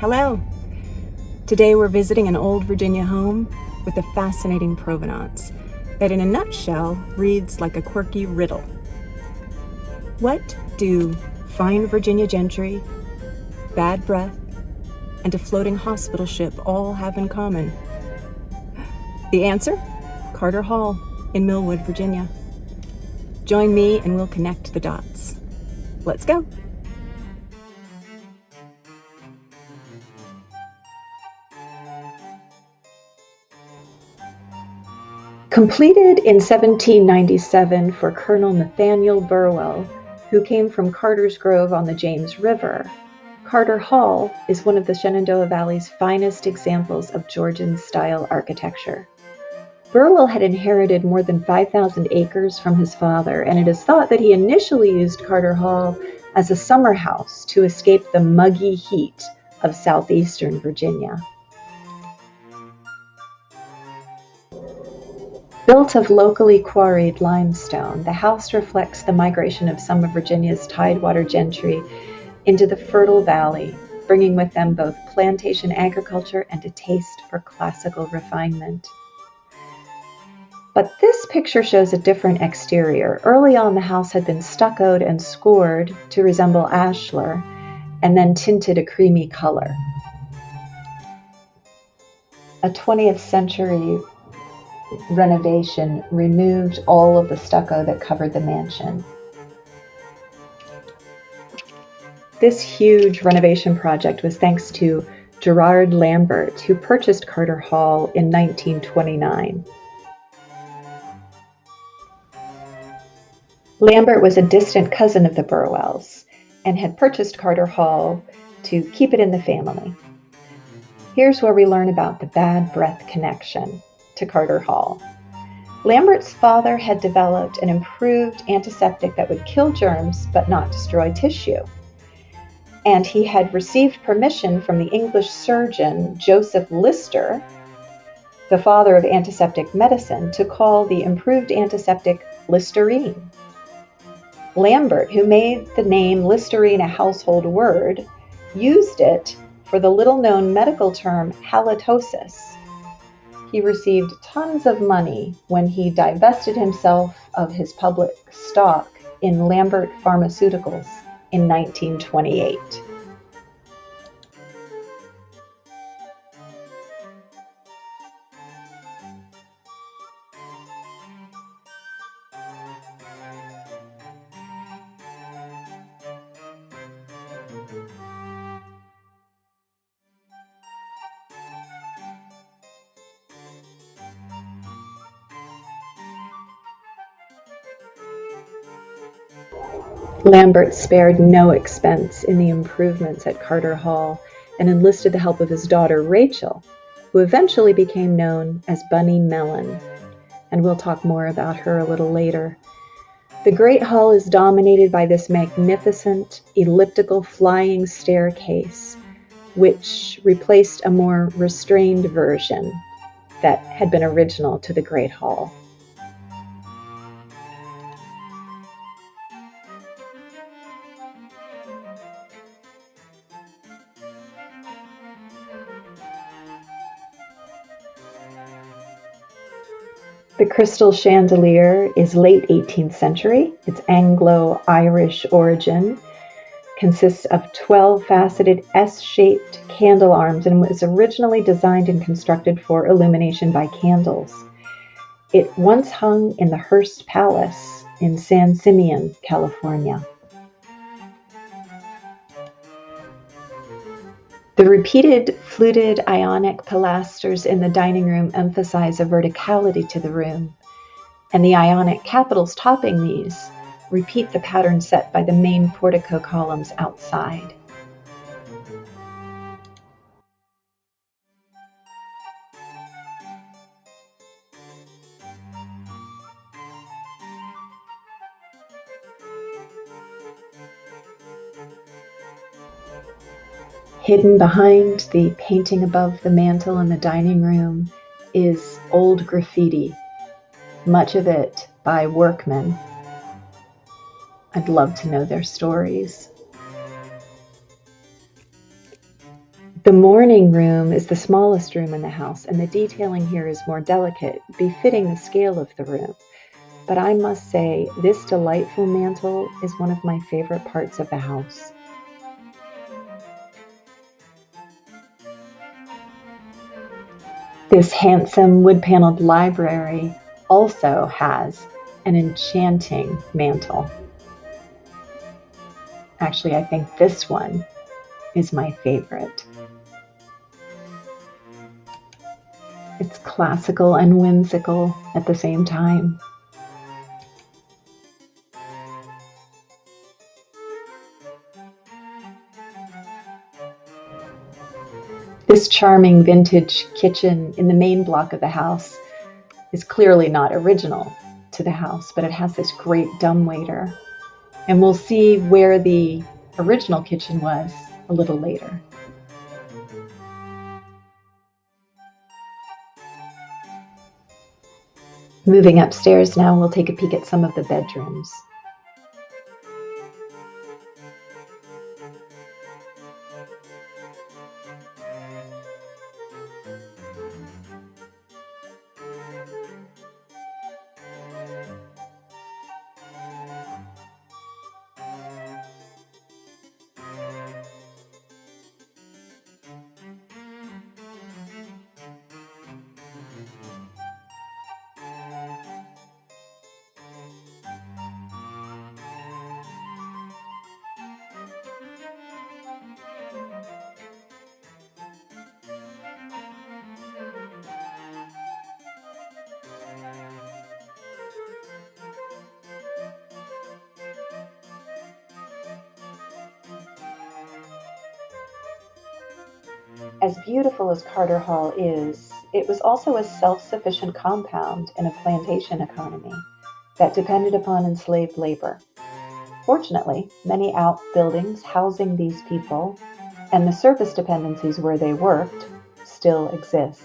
Hello! Today we're visiting an old Virginia home with a fascinating provenance that in a nutshell reads like a quirky riddle. What do fine Virginia gentry, bad breath, and a floating hospital ship all have in common? The answer? Carter Hall in Millwood, Virginia. Join me and we'll connect the dots. Let's go! Completed in 1797 for Colonel Nathaniel Burwell, who came from Carter's Grove on the James River, Carter Hall is one of the Shenandoah Valley's finest examples of Georgian-style architecture. Burwell had inherited more than 5,000 acres from his father, and it is thought that he initially used Carter Hall as a summer house to escape the muggy heat of southeastern Virginia. Built of locally quarried limestone, the house reflects the migration of some of Virginia's tidewater gentry into the fertile valley, bringing with them both plantation agriculture and a taste for classical refinement. But this picture shows a different exterior. Early on, the house had been stuccoed and scored to resemble ashlar, and then tinted a creamy color. A 20th century renovation removed all of the stucco that covered the mansion. This huge renovation project was thanks to Gerard Lambert, who purchased Carter Hall in 1929. Lambert was a distant cousin of the Burwells and had purchased Carter Hall to keep it in the family. Here's where we learn about the bad breath connection to Carter Hall. Lambert's father had developed an improved antiseptic that would kill germs but not destroy tissue. And he had received permission from the English surgeon Joseph Lister, the father of antiseptic medicine, to call the improved antiseptic Listerine. Lambert, who made the name Listerine a household word, used it for the little-known medical term halitosis. He received tons of money when he divested himself of his public stock in Lambert Pharmaceuticals in 1928. Lambert spared no expense in the improvements at Carter Hall and enlisted the help of his daughter Rachel, who eventually became known as Bunny Mellon, and we'll talk more about her a little later. The Great Hall is dominated by this magnificent elliptical flying staircase, which replaced a more restrained version that had been original to the Great Hall. The crystal chandelier is late 18th century. It's Anglo-Irish origin, consists of 12 faceted S-shaped candle arms, and was originally designed and constructed for illumination by candles. It once hung in the Hearst Palace in San Simeon, California. The repeated fluted Ionic pilasters in the dining room emphasize a verticality to the room, and the Ionic capitals topping these repeat the pattern set by the main portico columns outside. Hidden behind the painting above the mantel in the dining room is old graffiti, much of it by workmen. I'd love to know their stories. The morning room is the smallest room in the house, and the detailing here is more delicate, befitting the scale of the room. But I must say, this delightful mantel is one of my favorite parts of the house. This handsome wood-paneled library also has an enchanting mantel. Actually, I think this one is my favorite. It's classical and whimsical at the same time. This charming vintage kitchen in the main block of the house is clearly not original to the house, but it has this great dumbwaiter. And we'll see where the original kitchen was a little later. Moving upstairs now, we'll take a peek at some of the bedrooms. As beautiful as Carter Hall is, it was also a self-sufficient compound in a plantation economy that depended upon enslaved labor. Fortunately, many outbuildings housing these people and the service dependencies where they worked still exist.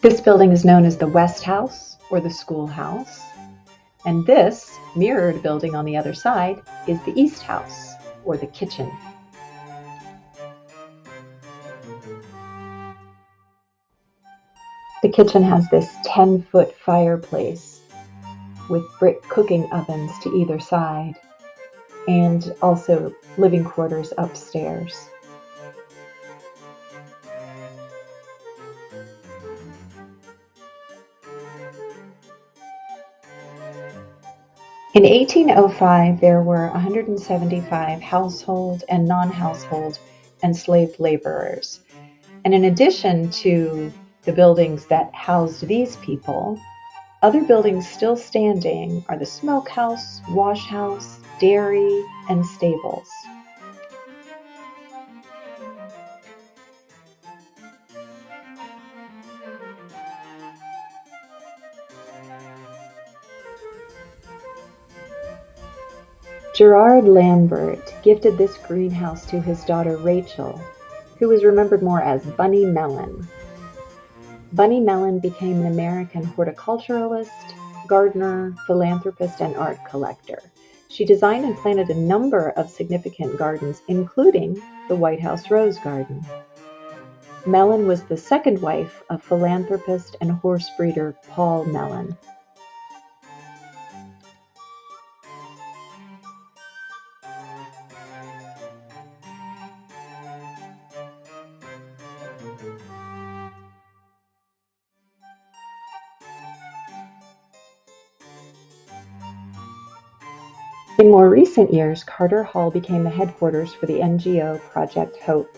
This building is known as the West House or the Schoolhouse, and this mirrored building on the other side is the East House or the Kitchen. The kitchen has this 10-foot fireplace with brick cooking ovens to either side, and also living quarters upstairs. In 1805, there were 175 household and non-household enslaved laborers. And in addition to the buildings that housed these people, other buildings still standing are the smokehouse, wash house, dairy, and stables. Gerard Lambert gifted this greenhouse to his daughter Rachel, who was remembered more as Bunny Mellon. Bunny Mellon became an American horticulturalist, gardener, philanthropist, and art collector. She designed and planted a number of significant gardens, including the White House Rose Garden. Mellon was the second wife of philanthropist and horse breeder Paul Mellon. In more recent years, Carter Hall became the headquarters for the NGO Project Hope.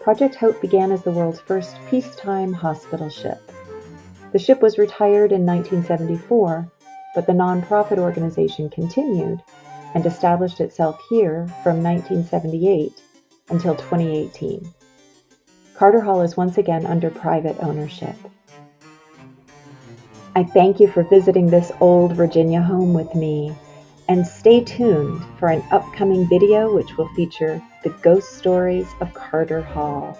Project Hope began as the world's first peacetime hospital ship. The ship was retired in 1974, but the nonprofit organization continued and established itself here from 1978 until 2018. Carter Hall is once again under private ownership. I thank you for visiting this old Virginia home with me, and stay tuned for an upcoming video which will feature the ghost stories of Carter Hall.